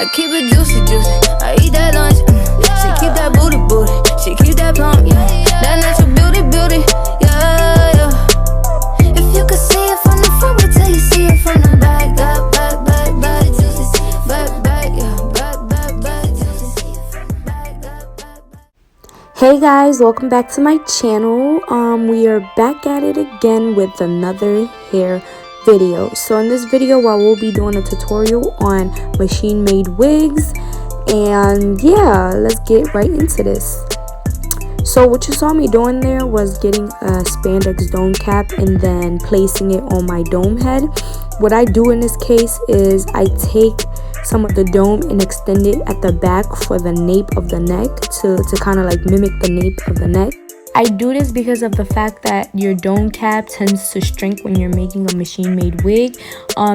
I keep it juicy, I eat that lunch. She keep that booty, she keep that plump, that natural beauty, yeah. If you could see it from the front, wait till you see it from the back, back, juicy, back, juicy. Hey guys, welcome back to my channel. We are back at it again with another hair video. So in this video, I will be doing a tutorial on machine made wigs, and yeah, let's get right into this. So what you saw me doing there was getting a spandex dome cap and then placing it on my dome head. What I do in this case is I take some of the dome and extend it at the back for the nape of the neck to kind of like mimic the nape of the neck. I do this because of the fact that your dome cap tends to shrink when you're making a machine made wig.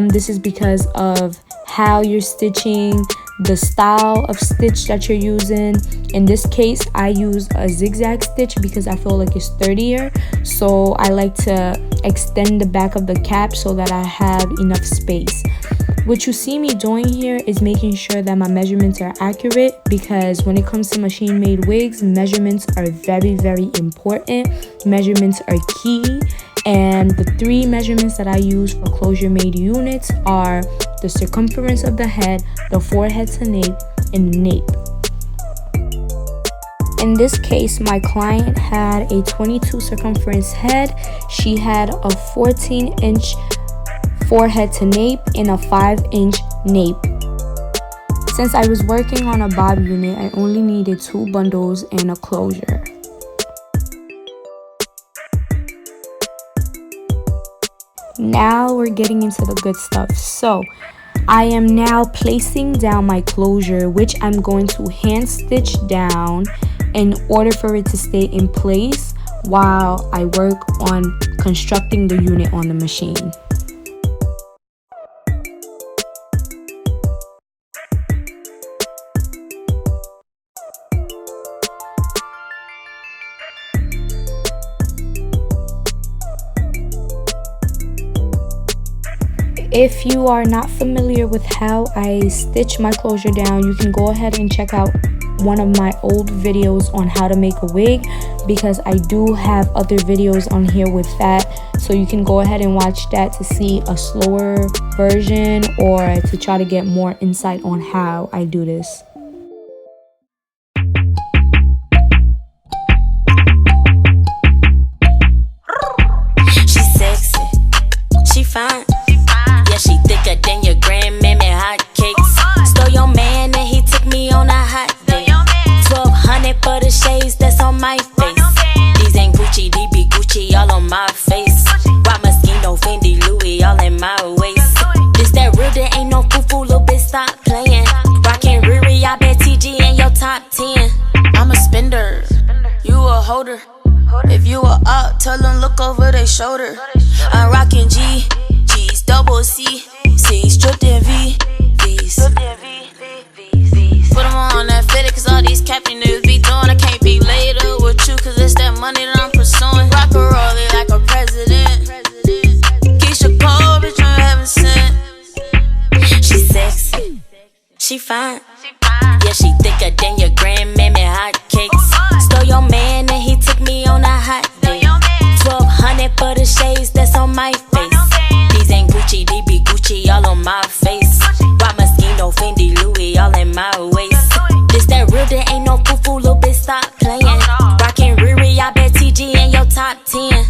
This is because of how you're stitching, the style of stitch that you're using. In this case, I use a zigzag stitch because I feel like it's sturdier. So I like to extend the back of the cap so that I have enough space. What you see me doing here is making sure that my measurements are accurate, because when it comes to machine made wigs, measurements are very, very important. Measurements are key. And the three measurements that I use for closure made units are the circumference of the head, the forehead to nape, and the nape. In this case, my client had a 22 circumference head. She had a 14-inch forehead to nape and a 5-inch nape. Since I was working on a bob unit, I only needed 2 bundles and a closure. Now we're getting into the good stuff. So I am now placing down my closure, which I'm going to hand stitch down in order for it to stay in place while I work on constructing the unit on the machine. If you are not familiar with how I stitch my closure down, you can go ahead and check out one of my old videos on how to make a wig, because I do have other videos on here with that. So you can go ahead and watch that to see a slower version or to try to get more insight on how I do this. She's sexy, she fine. She thicker than your grandmammy hotcakes. Stole your man and he took me on a hot date. 1200 for the shades that's on my face. These ain't Gucci, they be Gucci all on my face. Why Moschino, Fendi, Louis all in my waist. This that real, there ain't no foo-foo, little bitch stop playing. Rockin' Riri, I bet TG in your top 10. I'm a spender, you a holder. If you a up, tell them look over their shoulder. I'm rockin' G's, double C, stripped in V's. Put them on that fitted, cause all these capping niggas be doing. I can't be laid up with you, cause it's that money that I'm pursuing. Rock a roll it like a president. Keisha Cole, bitch, I'm heaven sent. She's sexy, she fine. Yeah, she thicker than your grandmammy hotcakes. Stole your man and he took me on a hot date. 1200 for the shades that's on my face. These ain't Gucci, they be Gucci all on my face. Why Moschino, Fendi, Louis all in my waist. This that real, there ain't no foo-foo, little bitch stop playing. Rockin' Riri, I bet TG in your top 10.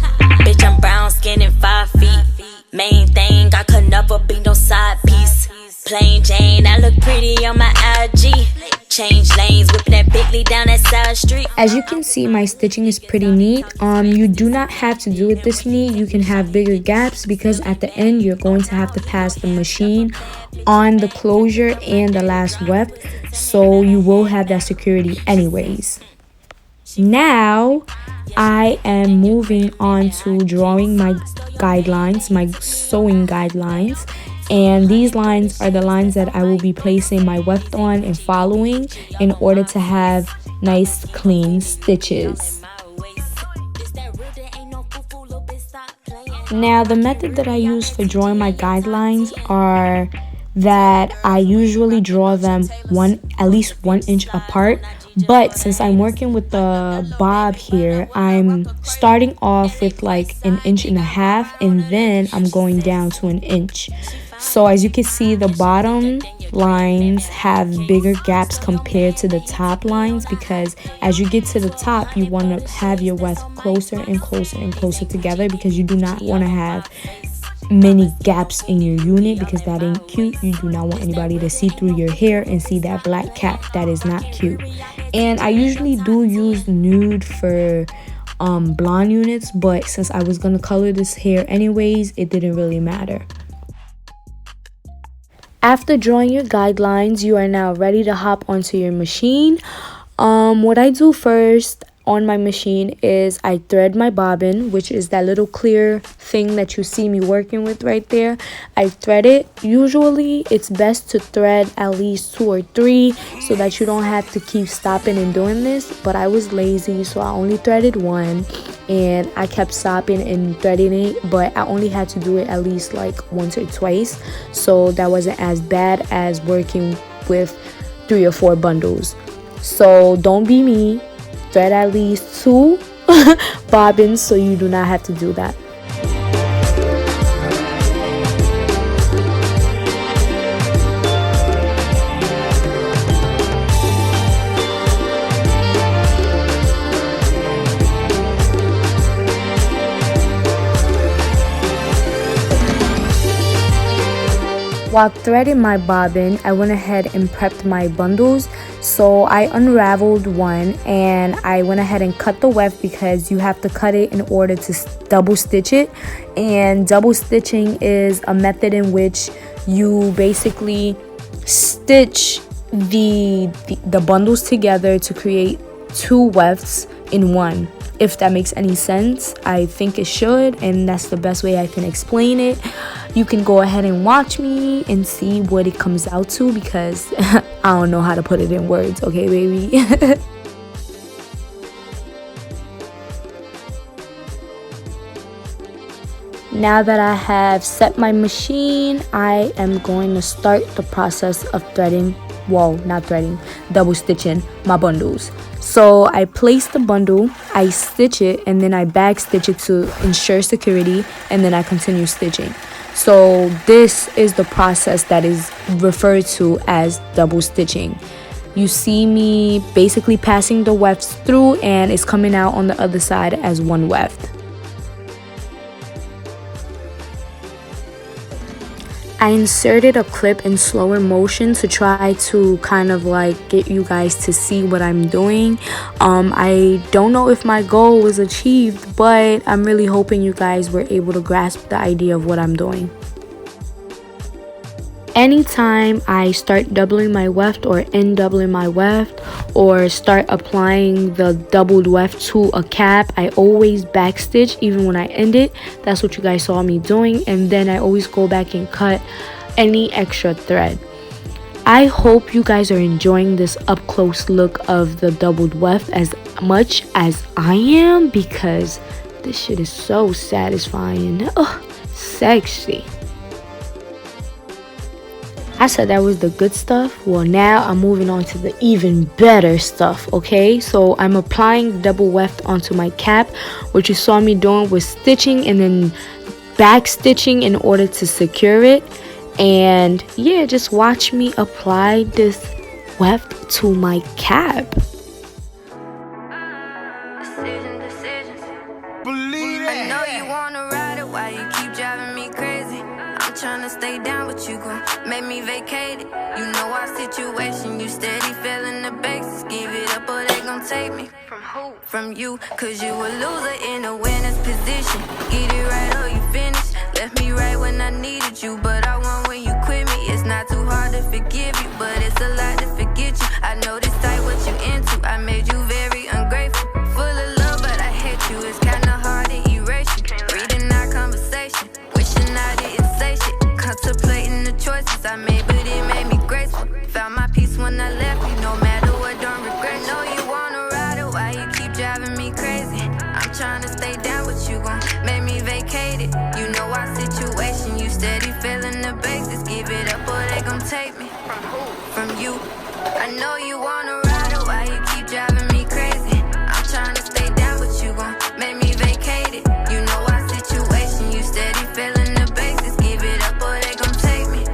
Bitch, I'm brown skin and 5 feet. Main thing, I could never be no side piece. Plain Jane, I look pretty on my IG. Change lanes, whipping that bigly down that side street. As you can see, my stitching is pretty neat. You do not have to do it this neat. You can have bigger gaps, because at the end you're going to have to pass the machine on the closure and the last weft, so you will have that security anyways. Now I am moving on to drawing my guidelines, my sewing guidelines. And these lines are the lines that I will be placing my weft on and following in order to have nice clean stitches. Now the method that I use for drawing my guidelines are that I usually draw them at least 1 inch apart. But since I'm working with the bob here, I'm starting off with like 1.5 inches, and then I'm going down to 1 inch. So as you can see, the bottom lines have bigger gaps compared to the top lines, because as you get to the top, you want to have your weft closer and closer and closer together, because you do not want to have many gaps in your unit, because that ain't cute. You do not want anybody to see through your hair and see that black cap. That is not cute. And I usually do use nude for blonde units, but since I was gonna color this hair anyways, it didn't really matter. After drawing your guidelines, you are now ready to hop onto your machine. What I do first on my machine is I thread my bobbin, which is that little clear thing that you see me working with right there. I thread it. Usually it's best to thread at least 2 or 3 so that you don't have to keep stopping and doing this, but I was lazy, so I only threaded 1, and I kept stopping and threading it, but I only had to do it at least like once or twice, so that wasn't as bad as working with 3 or 4 bundles. So don't be me. Thread at least 2 bobbins so you do not have to do that. While threading my bobbin, I went ahead and prepped my bundles. So I unraveled one and I went ahead and cut the weft, because you have to cut it in order to double stitch it. And double stitching is a method in which you basically stitch the bundles together to create 2 wefts in one. If that makes any sense, I think it should, and that's the best way I can explain it. You can go ahead and watch me and see what it comes out to, because I don't know how to put it in words, okay, baby? Now that I have set my machine, I am going to start the process of threading, well, not threading, double stitching my bundles. So I place the bundle, I stitch it, and then I back stitch it to ensure security, and then I continue stitching. So this is the process that is referred to as double stitching. You see me basically passing the wefts through, and it's coming out on the other side as one weft. I inserted a clip in slower motion to try to kind of like get you guys to see what I'm doing. I don't know if my goal was achieved, but I'm really hoping you guys were able to grasp the idea of what I'm doing. Anytime I start doubling my weft or end doubling my weft or start applying the doubled weft to a cap, I always backstitch even when I end it. That's what you guys saw me doing, and then I always go back and cut any extra thread. I hope you guys are enjoying this up close look of the doubled weft as much as I am, because this shit is so satisfying. Oh, sexy. I said that was the good stuff. Well, now I'm moving on to the even better stuff, okay? So I'm applying the double weft onto my cap. What you saw me doing was stitching and then back stitching in order to secure it. And yeah, just watch me apply this weft to my cap. I know you wanna ride it, why you keep driving me crazy? I'm tryna stay down, but you gon' make me vacate it. You know our situation, you steady feeling the basis. Give it up or they gon' take me. From who? From you, cause you a loser in a winner's position. Get it right or you finish. Left me right when I needed you, but I won when you quit me. It's not too hard to forgive you, but it's a lot to forget you. I know this type what you into, I made you very ungrateful. Full of love, but I hate you, it's kinda hard to erase you. Reading our conversation, wishing I didn't say shit. Contemplating the choices I made, but it made me graceful. Found my peace when I left you, no matter what, don't regret. Know you wanna ride it, why you keep driving me crazy? I'm tryna stay down, but you gon' make me vacate it. You know our situation, you steady feeling the basis. Give it up or they they gon' take me from you. I know you wanna ride it, why you keep driving me crazy? I'm tryna stay down, but you gon' make me vacate it. You know our situation, you steady feeling the basis. Give it up or they gon' take me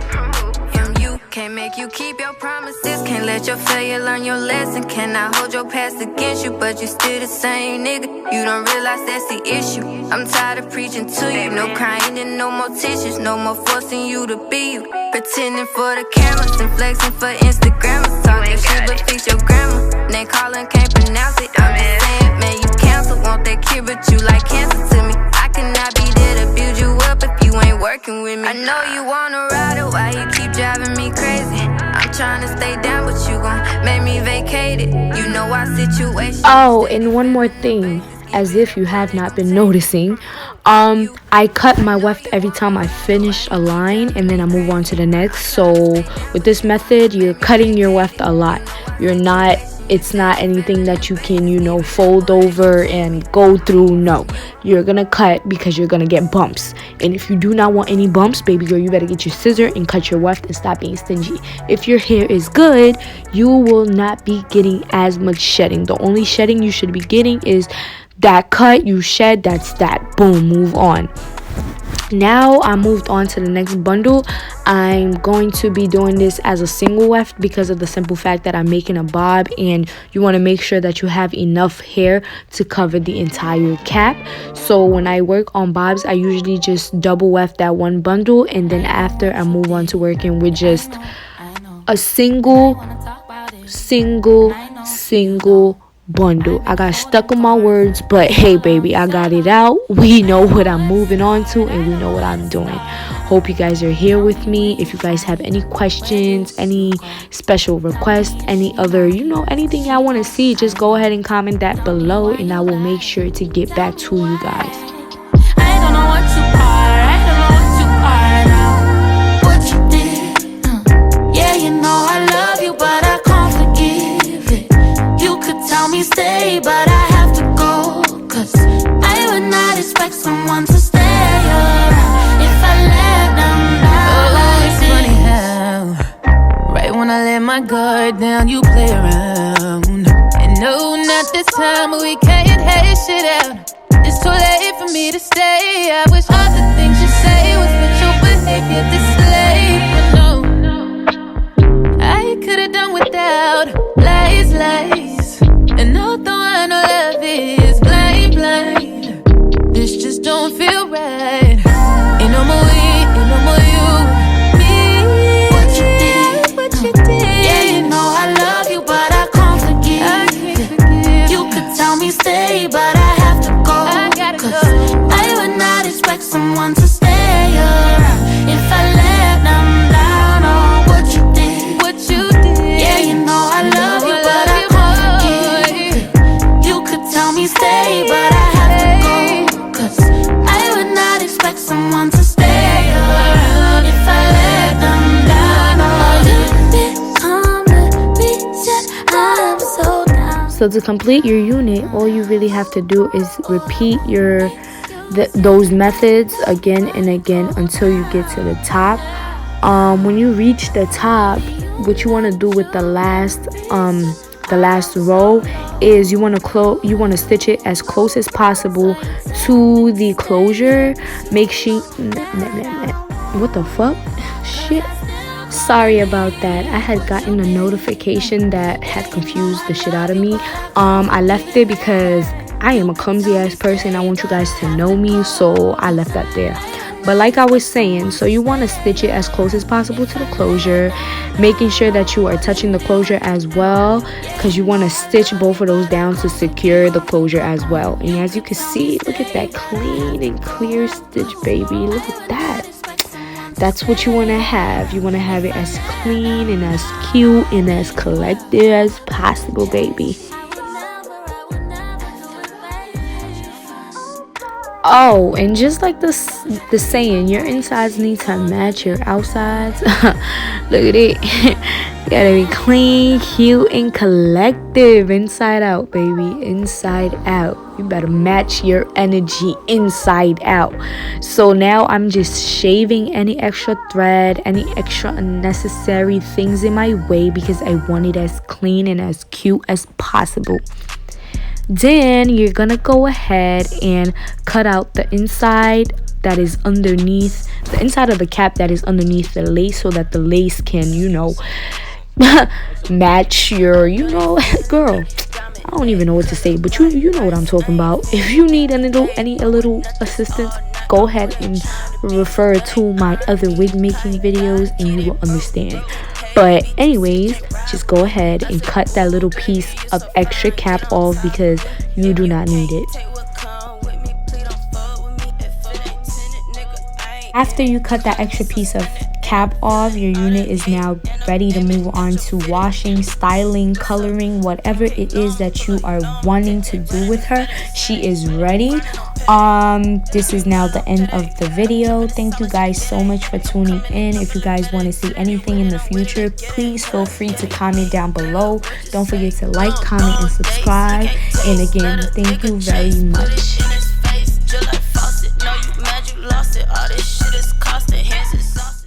from you. Can't make you keep your promises, can't let your failure learn your lesson. Cannot hold your past against you, but you still the same nigga. You don't realize that's the issue. I'm tired of preaching to you. No crying and no more tissues. No more forcing you to be you. Pretending for the cameras and flexing for Instagrammers. Talking shit but fix your grammar. Name calling, can't pronounce it. I'm just saying, man, you cancel. Want that kid but you like cancer to me. I cannot be there to build you up if you ain't working with me. I know you wanna ride it, why you keep driving me crazy? I'm trying to stay down but you gon' make me vacate it. You know our situation. Oh, and one more thing, as if you have not been noticing, I cut my weft every time I finish a line and then I move on to the next. So with this method, you're cutting your weft a lot. It's not anything that you can, fold over and go through. No, you're gonna cut because you're gonna get bumps. And if you do not want any bumps, baby girl, you better get your scissor and cut your weft and stop being stingy. If your hair is good, you will not be getting as much shedding. The only shedding you should be getting is that cut, you shed, that's that. Boom, move on. Now I moved on to the next bundle. I'm going to be doing this as a single weft because of the simple fact that I'm making a bob, and you want to make sure that you have enough hair to cover the entire cap. So when I work on bobs, I usually just double weft that one bundle, and then after I move on to working with just a single bundle. I got stuck on my words, but hey baby, I got it out. We know what I'm moving on to and we know what I'm doing. Hope you guys are here with me. If you guys have any questions, any special requests, any other, anything y'all want to see, just go ahead and comment that below and I will make sure to get back to you guys. I don't know what you did, yeah, you know I love you, but I can't forgive it. You could tell me stay, but I have to go, 'cause I would not expect someone to stay around if I let them down. Oh, it's funny how right when I let my guard down, you play around. And no, not this time, but we can't hate shit out. It's too late for me to stay. I wish all the things you say was what your behavior display. But no, I could've done without lies. And although I know love is blind, this just don't feel right. Ain't no more we, ain't no more you, me. What you did, yeah, you know I love you, but I can't forgive. You could tell me stay, but I have to go. I gotta go. I would not expect someone to stay around if I let them down. Oh, what you did, yeah, you know I love you, but I can't forgive. You could tell me stay, but I have to go, 'cause I would not expect someone to stay around if I let them down. Oh, you become the reason I'm so down. So to complete your unit, all you really have to do is repeat those methods again and again until you get to the top. When you reach the top, what you want to do with the last row is you want to stitch it as close as possible to the closure. Make sure what the fuck shit, sorry about that. I had gotten a notification that had confused the shit out of me. I left it because I am a clumsy ass person. I want you guys to know me, so I left that there. But like I was saying, so you want to stitch it as close as possible to the closure, making sure that you are touching the closure as well, because you want to stitch both of those down to secure the closure as well. And as you can see, look at that clean and clear stitch, baby. Look at that. That's what you want to have. You want to have it as clean and as cute and as collected as possible, baby. Oh, and just like the saying, your insides need to match your outsides. Look at it. You gotta be clean, cute, and collective. Inside out, baby. Inside out. You better match your energy inside out. So now I'm just shaving any extra thread, any extra unnecessary things in my way, because I want it as clean and as cute as possible. Then you're gonna go ahead and cut out the inside that is underneath, the inside of the cap that is underneath the lace, so that the lace can, you know, match your, you know, girl, I don't even know what to say, but you know what I'm talking about. If you need a little assistance, go ahead and refer to my other wig making videos and you will understand. But anyways, just go ahead and cut that little piece of extra cap off, because you do not need it. After you cut that extra piece of cap off, your unit is now ready to move on to washing, styling, coloring, whatever it is that you are wanting to do with her. She is ready. This is now the end of the video. Thank you guys so much for tuning in. If you guys want to see anything in the future, please feel free to comment down below. Don't forget to like, comment, and subscribe. And again, thank you very much.